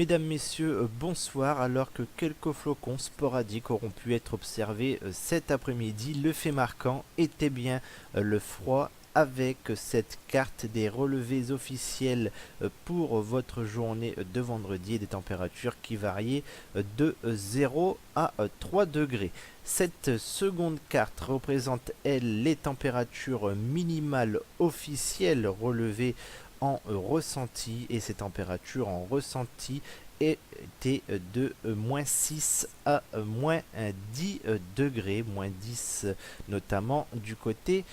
Mesdames, Messieurs, bonsoir. Alors que quelques flocons sporadiques auront pu être observés cet après-midi, le fait marquant était bien le froid avec cette carte des relevés officiels pour votre journée de vendredi et des températures qui variaient de 0 à 3 degrés. Cette seconde carte représente, elle, les températures minimales officielles relevées en ressenti, et ces températures en ressenti étaient de -6 à -10 degrés, -10 notamment du côté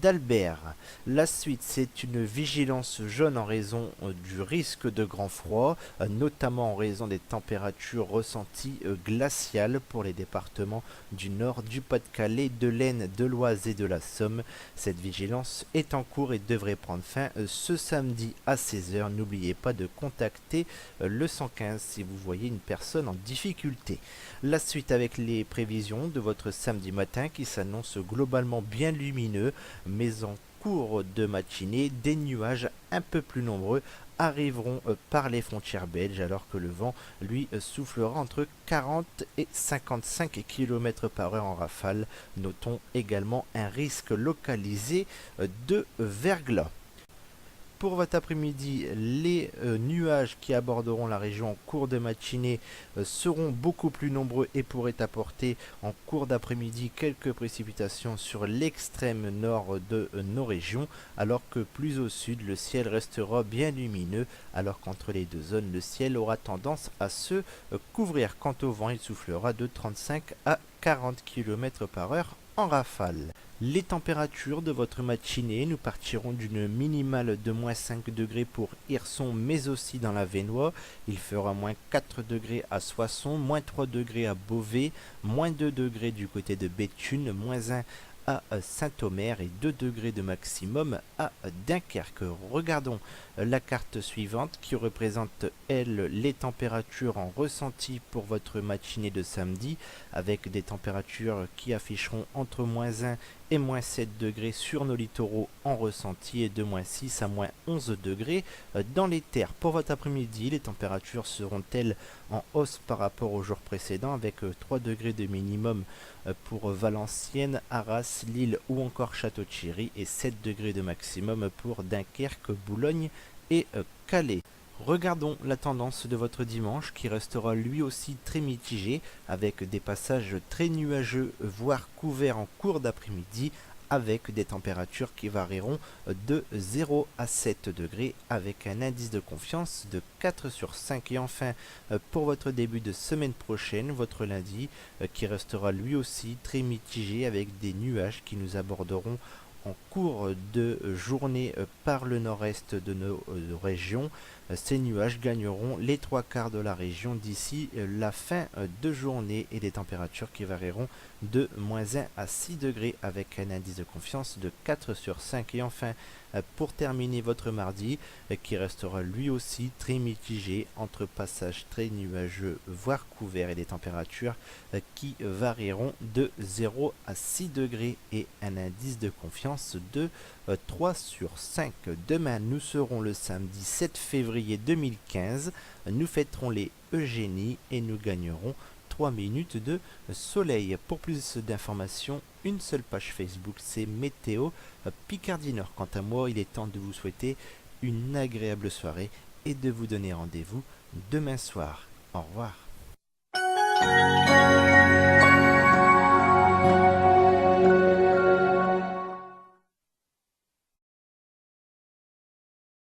d'Albert. La suite, c'est une vigilance jaune en raison du risque de grand froid, notamment en raison des températures ressenties glaciales pour les départements du Nord, du Pas-de-Calais, de l'Aisne, de l'Oise et de la Somme. Cette vigilance est en cours et devrait prendre fin ce samedi à 16 h. N'oubliez pas de contacter le 115 si vous voyez une personne en difficulté. La suite avec les prévisions de votre samedi matin qui s'annonce globalement bien lumineux, mais en cours de matinée, des nuages un peu plus nombreux arriveront par les frontières belges, alors que le vent, lui, soufflera entre 40 et 55 km par heure en rafale. Notons également un risque localisé de verglas. Pour votre après-midi, les nuages qui aborderont la région en cours de matinée seront beaucoup plus nombreux et pourraient apporter en cours d'après-midi quelques précipitations sur l'extrême nord de nos régions, alors que plus au sud, le ciel restera bien lumineux, alors qu'entre les deux zones, le ciel aura tendance à se couvrir. Quant au vent, il soufflera de 35 à 40 km par heure en rafale. Les températures de votre matinée, nous partirons d'une minimale de -5 degrés pour Hirson, mais aussi dans la Vénois. Il fera -4 degrés à Soissons, -3 degrés à Beauvais, -2 degrés du côté de Béthune, -1 à Saint-Omer et 2 degrés de maximum à Dunkerque. Regardons la carte suivante qui représente, elle, les températures en ressenti pour votre matinée de samedi, avec des températures qui afficheront entre -1 et -7 degrés sur nos littoraux en ressenti et de -6 à -11 degrés dans les terres. Pour votre après-midi, les températures seront-elles en hausse par rapport au jour précédent, avec 3 degrés de minimum pour Valenciennes, Arras, Lille ou encore Château-Thierry et 7 degrés de maximum pour Dunkerque, Boulogne et Calais. Regardons la tendance de votre dimanche qui restera lui aussi très mitigé, avec des passages très nuageux voire couverts en cours d'après-midi, avec des températures qui varieront de 0 à 7 degrés avec un indice de confiance de 4 sur 5. Et enfin, pour votre début de semaine prochaine, votre lundi qui restera lui aussi très mitigé, avec des nuages qui nous aborderont en cours de journée par le nord-est de nos régions. Ces nuages gagneront les 3/4 de la région d'ici la fin de journée, et des températures qui varieront de -1 à 6 degrés avec un indice de confiance de 4 sur 5. Et enfin, pour terminer votre mardi qui restera lui aussi très mitigé, entre passages très nuageux voire couverts et des températures qui varieront de 0 à 6 degrés et un indice de confiance de 3 sur 5. Demain, nous serons le samedi 7 février 2015. Nous fêterons les Eugénies et nous gagnerons 3 minutes de soleil. Pour plus d'informations, une seule page Facebook, c'est Météo Picardie Nord. Quant à moi, il est temps de vous souhaiter une agréable soirée et de vous donner rendez-vous demain soir. Au revoir.